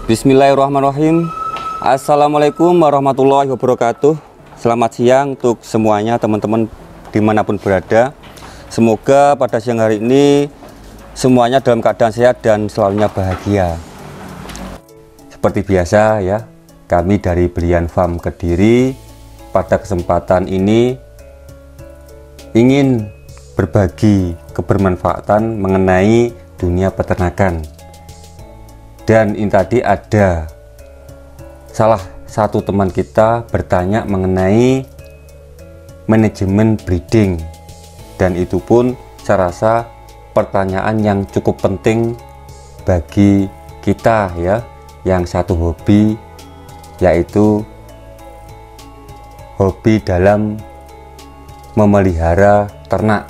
Bismillahirrahmanirrahim. Assalamualaikum warahmatullahi wabarakatuh. Selamat siang untuk semuanya teman-teman dimanapun berada. Semoga pada siang hari ini semuanya dalam keadaan sehat dan selalunya bahagia. Seperti biasa ya, kami dari Brian Farm Kediri pada kesempatan ini ingin berbagi kebermanfaatan mengenai dunia peternakan. Dan ini tadi ada salah satu teman kita bertanya mengenai manajemen breeding, dan itu pun saya rasa pertanyaan yang cukup penting bagi kita ya, yang satu hobi, yaitu hobi dalam memelihara ternak.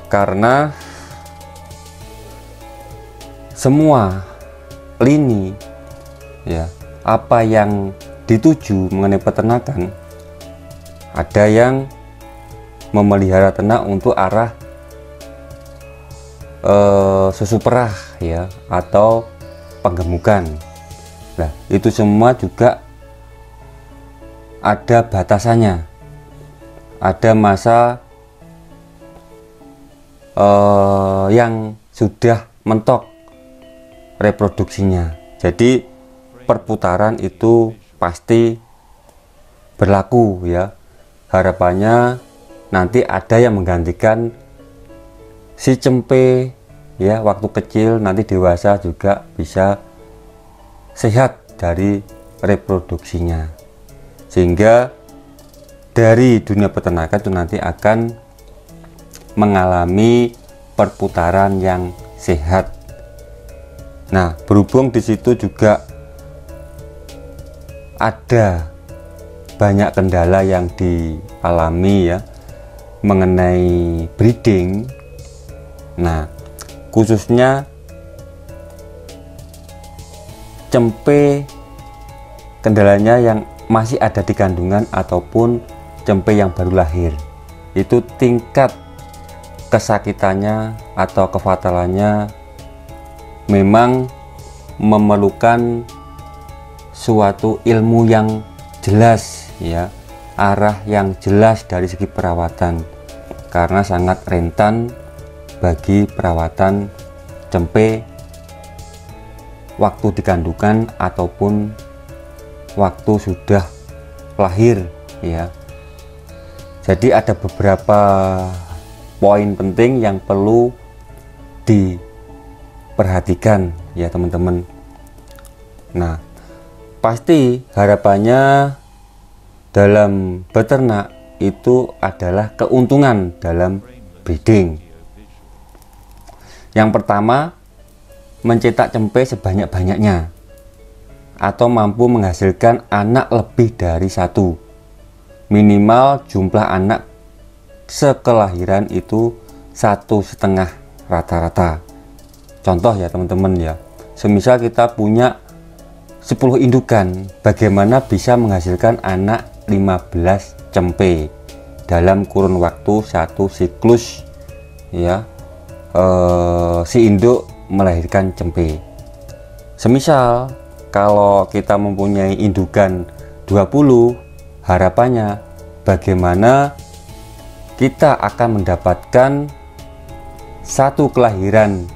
Karena semua lini ya, apa yang dituju mengenai peternakan, ada yang memelihara ternak untuk arah susu perah ya, atau penggemukan. Nah, itu semua juga ada batasannya, ada masa yang sudah mentok reproduksinya. Jadi perputaran itu pasti berlaku ya. Harapannya nanti ada yang menggantikan si cempe ya, waktu kecil, nanti dewasa juga bisa sehat dari reproduksinya, sehingga dari dunia peternakan itu nanti akan mengalami perputaran yang sehat. Nah, berhubung di situ juga ada banyak kendala yang dialami ya mengenai breeding. Nah, khususnya cempe, kendalanya yang masih ada di kandungan ataupun cempe yang baru lahir, itu tingkat kesakitannya atau kefatalannya memang memerlukan suatu ilmu yang jelas ya, arah yang jelas dari segi perawatan, karena sangat rentan bagi perawatan cempe waktu dikandungkan ataupun waktu sudah lahir ya. Jadi ada beberapa poin penting yang perlu diperhatikan ya teman-teman. Nah, pasti harapannya dalam beternak itu adalah keuntungan dalam breeding. Yang pertama, mencetak cempe sebanyak-banyaknya atau mampu menghasilkan anak lebih dari satu. Minimal jumlah anak sekelahiran itu 1,5 rata-rata. Contoh ya teman-teman ya, semisal kita punya 10 indukan, bagaimana bisa menghasilkan anak 15 cempe dalam kurun waktu satu siklus ya, si induk melahirkan cempe. Semisal kalau kita mempunyai indukan 20, harapannya bagaimana kita akan mendapatkan satu kelahiran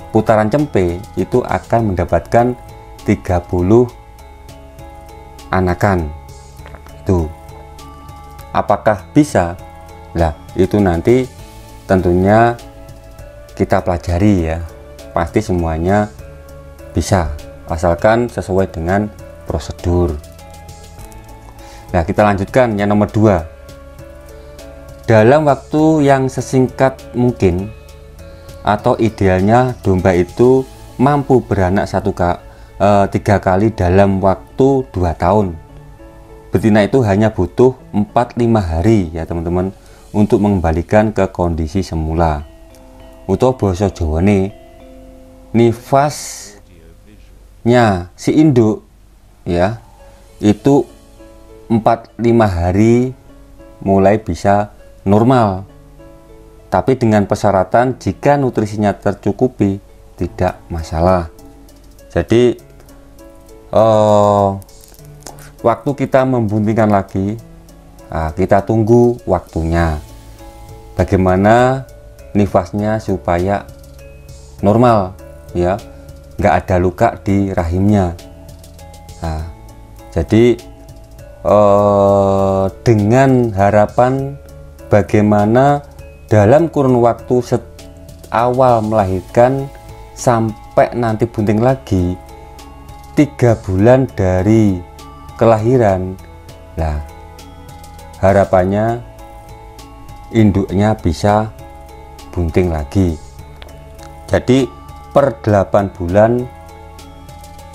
putaran cempe itu akan mendapatkan 30 anakan. Itu apakah bisa? Lah, itu nanti tentunya kita pelajari ya. Pasti semuanya bisa, asalkan sesuai dengan prosedur. Nah, kita lanjutkan yang nomor 2. Dalam waktu yang sesingkat mungkin atau idealnya domba itu mampu beranak 3 kali dalam waktu 2 tahun. Betina itu hanya butuh 4-5 hari ya teman-teman untuk mengembalikan ke kondisi semula. Untuk basa Jawane, nifasnya si induk ya itu 4-5 hari mulai bisa normal. Tapi dengan persyaratan jika nutrisinya tercukupi tidak masalah. Jadi waktu kita membuntingkan lagi, kita tunggu waktunya bagaimana nifasnya supaya normal ya, nggak ada luka di rahimnya. Jadi dengan harapan bagaimana dalam kurun waktu awal melahirkan sampai nanti bunting lagi 3 bulan dari kelahiran, nah harapannya induknya bisa bunting lagi. Jadi per 8 bulan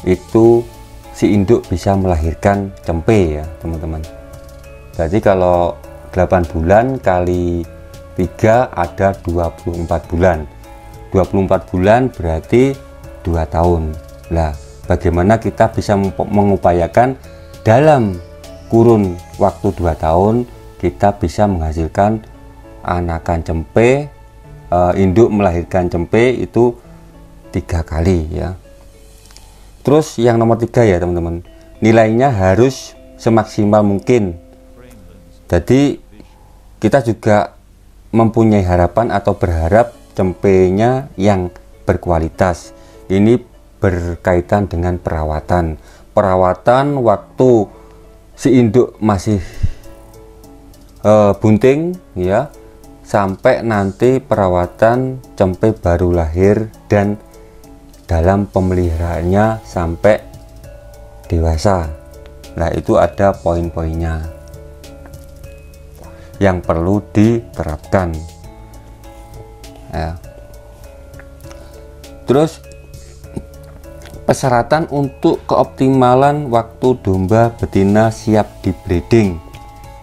itu si induk bisa melahirkan cempe ya teman-teman. Jadi kalau 8 bulan kali 3 ada 24 bulan. 24 bulan berarti 2 tahun. Nah, bagaimana kita bisa mengupayakan dalam kurun waktu 2 tahun kita bisa menghasilkan anakan cempe, induk melahirkan cempe itu 3 kali ya. Terus yang nomor 3 ya teman-teman, nilainya harus semaksimal mungkin. Jadi kita juga mempunyai harapan atau berharap cempenya yang berkualitas. Ini berkaitan dengan perawatan waktu si induk masih bunting ya, sampai nanti perawatan cempe baru lahir dan dalam pemeliharaannya sampai dewasa. Nah, itu ada poin-poinnya yang perlu diterapkan ya. Terus persyaratan untuk keoptimalan waktu domba betina siap di breeding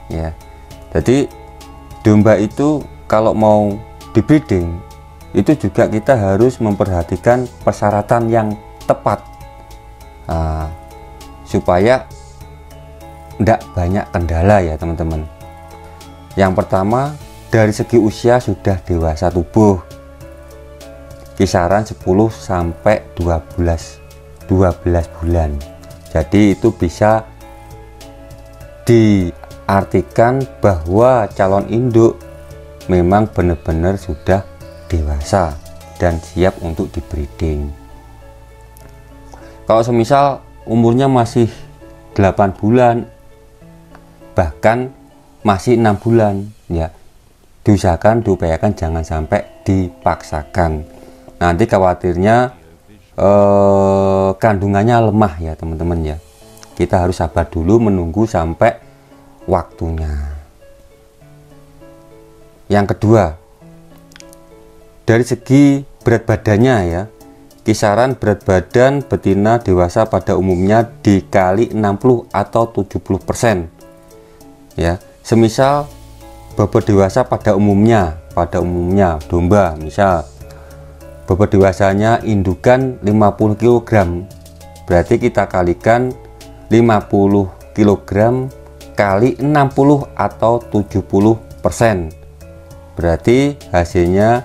ya. Jadi domba itu kalau mau di breeding itu juga kita harus memperhatikan persyaratan yang tepat supaya tidak banyak kendala ya teman-teman. Yang pertama, dari segi usia sudah dewasa tubuh, kisaran 10 sampai 12 bulan. Jadi itu bisa diartikan bahwa calon induk memang benar-benar sudah dewasa dan siap untuk di breeding. Kalau semisal umurnya masih 8 bulan bahkan masih 6 bulan ya, diupayakan jangan sampai dipaksakan. Nanti khawatirnya kandungannya lemah ya teman-teman ya. Kita harus sabar dulu menunggu sampai waktunya. Yang kedua, dari segi berat badannya ya, kisaran berat badan betina dewasa pada umumnya dikali 60 atau 70% ya. Semisal bobot dewasa pada umumnya domba, misal bobot dewasanya indukan 50 kg, berarti kita kalikan 50 kg kali 60 atau 70%, berarti hasilnya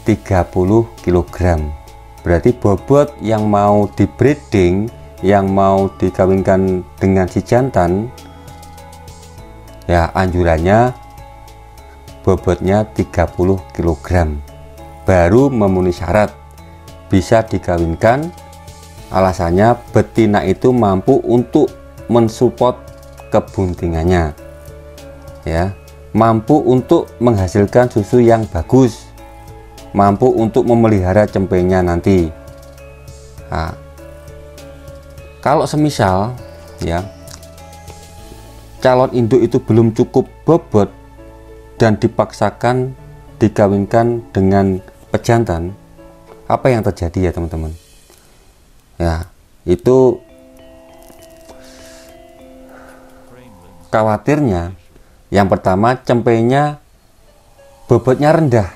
30 kg. Berarti bobot yang mau di breeding, yang mau dikawinkan dengan si jantan ya, anjurannya bobotnya 30 kg baru memenuhi syarat bisa dikawinkan. Alasannya betina itu mampu untuk mensupport kebuntingannya ya, mampu untuk menghasilkan susu yang bagus, mampu untuk memelihara cempenya nanti. Nah, kalau semisal ya calon induk itu belum cukup bobot dan dipaksakan dikawinkan dengan pejantan, apa yang terjadi ya teman-teman ya, itu khawatirnya yang pertama cempenya bobotnya rendah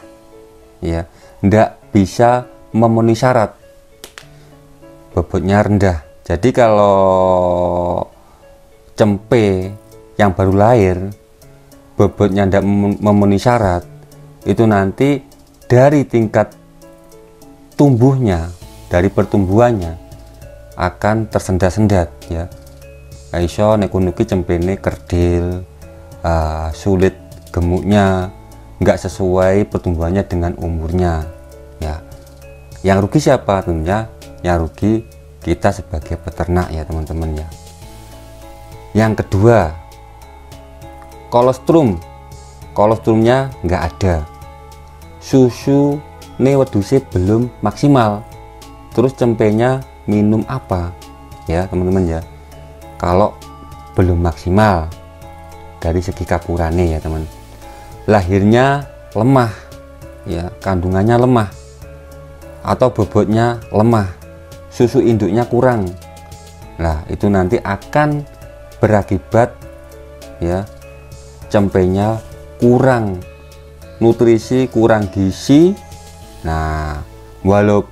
ya, tidak bisa memenuhi syarat, bobotnya rendah. Jadi kalau cempe yang baru lahir bobotnya tidak memenuhi syarat, itu nanti dari tingkat tumbuhnya, dari pertumbuhannya akan tersendat-sendat ya. Iso nek kunuki cempene kerdil, sulit gemuknya, nggak sesuai pertumbuhannya dengan umurnya ya. Yang rugi siapa? Tentunya yang rugi kita sebagai peternak ya teman-teman ya. Yang kedua, kolostrumnya nggak ada, susu nih weduse belum maksimal, terus cempenya minum apa ya teman-teman ya. Kalau belum maksimal dari segi kakurane ya teman, lahirnya lemah ya, kandungannya lemah atau bobotnya lemah, susu induknya kurang. Nah itu nanti akan berakibat ya cempenya kurang nutrisi, kurang gizi. Nah walaupun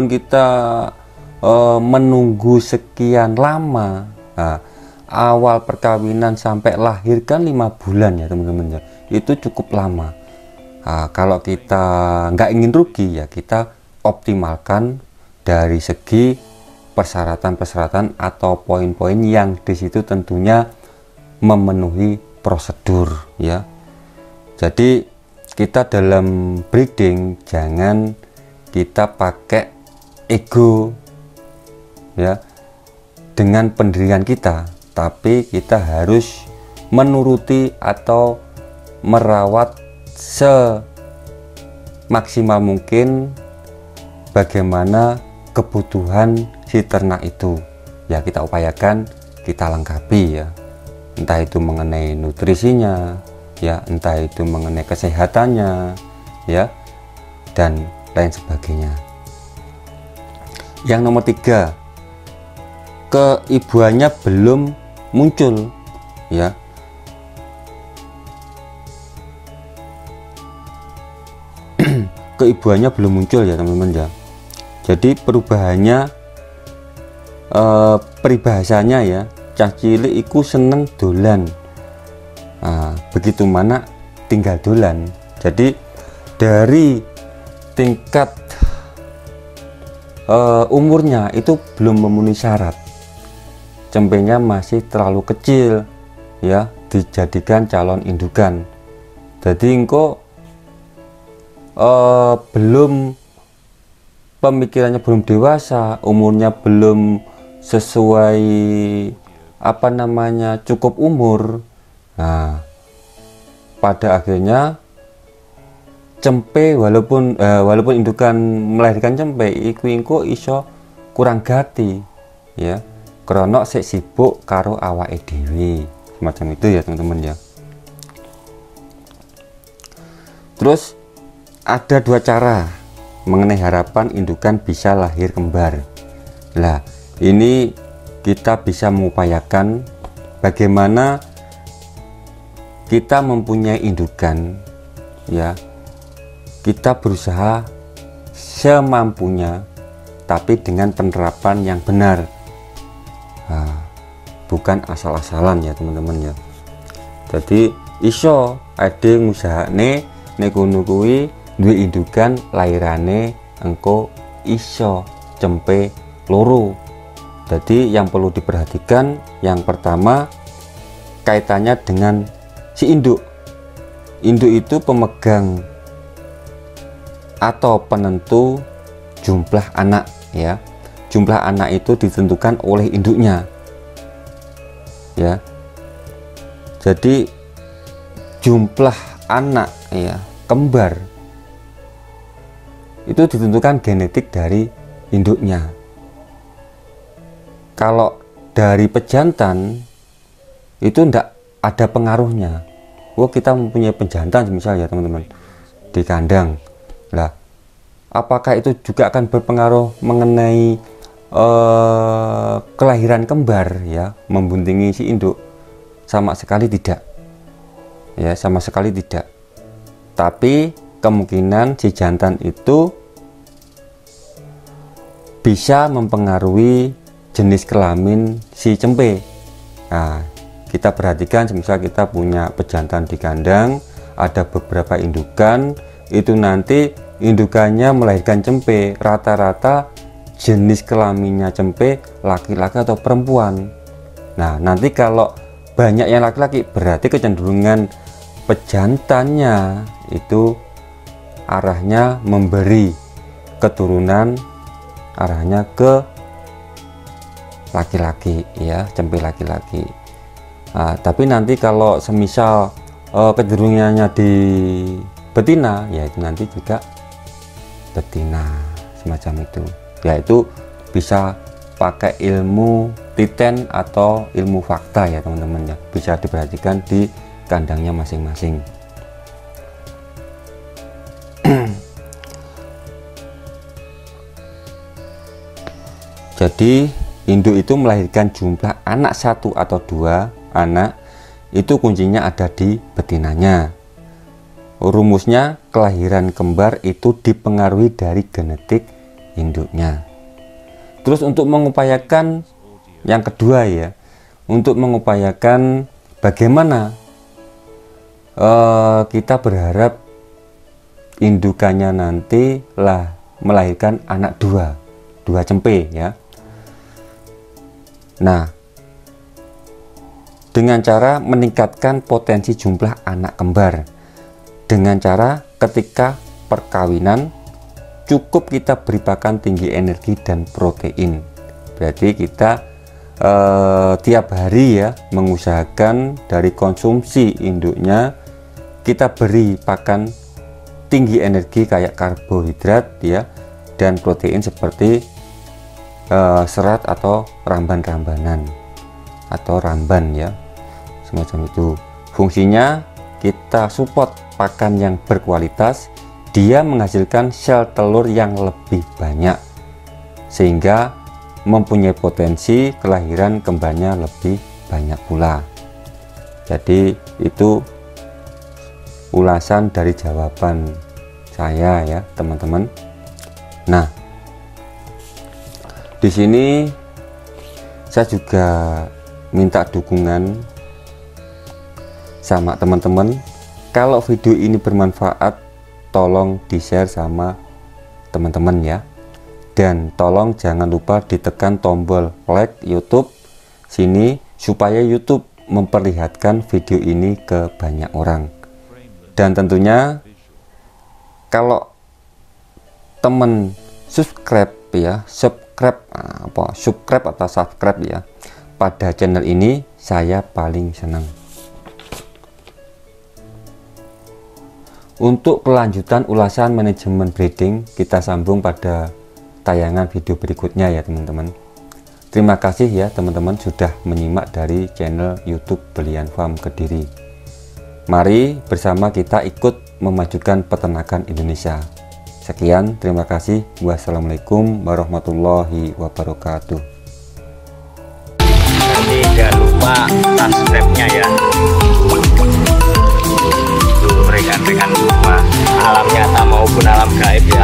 kita menunggu sekian lama, awal perkawinan sampai lahir kan 5 bulan ya teman-teman ya, itu cukup lama. Kalau kita nggak ingin rugi ya, kita optimalkan dari segi persyaratan atau poin-poin yang di situ tentunya memenuhi prosedur ya. Jadi kita dalam breeding jangan kita pakai ego ya dengan pendirian kita, tapi kita harus menuruti atau merawat semaksimal mungkin bagaimana kebutuhan si ternak itu ya, kita upayakan kita lengkapi ya, entah itu mengenai nutrisinya ya, entah itu mengenai kesehatannya ya, dan lain sebagainya. Yang nomor 3, keibuannya belum muncul ya. Keibuannya belum muncul ya teman-teman ya. Jadi perubahannya, peribahasanya ya, cah cilik iku seneng dolan, begitu mana tinggal dolan. Jadi dari tingkat umurnya itu belum memenuhi syarat, cempenya masih terlalu kecil ya dijadikan calon indukan. Jadi engko belum, pemikirannya belum dewasa, umurnya belum sesuai cukup umur. Nah pada akhirnya cempe walaupun indukan melahirkan cempe iku iso kurang gati ya, krono sik sibuk karo awake dhewe, semacam itu ya teman-teman ya. Terus ada 2 cara mengenai harapan indukan bisa lahir kembar. Nah ini kita bisa mengupayakan bagaimana kita mempunyai indukan ya, kita berusaha semampunya tapi dengan penerapan yang benar, bukan asal-asalan ya teman-teman ya. Jadi iso ade ngusahane nek ngono kuwi duwe indukan lahirane engko iso cempe loro. Jadi yang perlu diperhatikan yang pertama kaitannya dengan si induk. Induk itu pemegang atau penentu jumlah anak ya. Jumlah anak itu ditentukan oleh induknya ya. Jadi jumlah anak ya kembar itu ditentukan genetik dari induknya. Kalau dari pejantan itu ndak ada pengaruhnya. Kita mempunyai pejantan misalnya ya teman-teman di kandang. Lah apakah itu juga akan berpengaruh mengenai kelahiran kembar ya, membuntingi si induk? Sama sekali tidak ya, sama sekali tidak. Tapi kemungkinan si jantan itu bisa mempengaruhi jenis kelamin si cempe. Nah kita perhatikan, misal kita punya pejantan di kandang, ada beberapa indukan, itu nanti indukannya melahirkan cempe, rata-rata jenis kelaminnya cempe laki-laki atau perempuan. Nah, nanti kalau banyak yang laki-laki berarti kecenderungan pejantannya itu arahnya memberi keturunan, arahnya ke laki-laki ya, cempe laki-laki. Nah, tapi nanti kalau semisal kecenderungannya di betina, yaitu nanti juga betina semacam itu, yaitu bisa pakai ilmu titen atau ilmu fakta ya teman-teman ya, bisa diperhatikan di kandangnya masing-masing. Jadi induk itu melahirkan jumlah anak 1 atau 2 anak, itu kuncinya ada di betinanya. Rumusnya kelahiran kembar itu dipengaruhi dari genetik induknya. Terus untuk mengupayakan yang kedua ya, untuk mengupayakan bagaimana kita berharap indukannya nanti lah melahirkan anak 2 cempe ya. Nah, dengan cara meningkatkan potensi jumlah anak kembar, dengan cara ketika perkawinan cukup kita beri pakan tinggi energi dan protein. Berarti kita tiap hari ya mengusahakan dari konsumsi induknya kita beri pakan tinggi energi kayak karbohidrat ya, dan protein seperti serat atau ramban-rambanan atau ramban ya, semacam itu. Fungsinya kita support pakan yang berkualitas, dia menghasilkan sel telur yang lebih banyak sehingga mempunyai potensi kelahiran kembarnya lebih banyak pula. Jadi itu ulasan dari jawaban saya ya teman-teman. Nah, di sini saya juga minta dukungan sama teman-teman. Kalau video ini bermanfaat, tolong di-share sama teman-teman ya. Dan tolong jangan lupa ditekan tombol like YouTube sini supaya YouTube memperlihatkan video ini ke banyak orang. Dan tentunya kalau teman subscribe ya, subscribe atau subscribe ya pada channel ini, saya paling senang. Untuk kelanjutan ulasan manajemen breeding kita sambung pada tayangan video berikutnya ya teman-teman. Terima kasih ya teman-teman sudah menyimak dari channel YouTube Belian Farm Kediri. Mari bersama kita ikut memajukan peternakan Indonesia. Sekian, terima kasih. Wassalamualaikum warahmatullahi wabarakatuh. Nanti jangan lupa subscribe-nya ya. Rekan-rekan semua, alam nyata maupun alam gaib ya.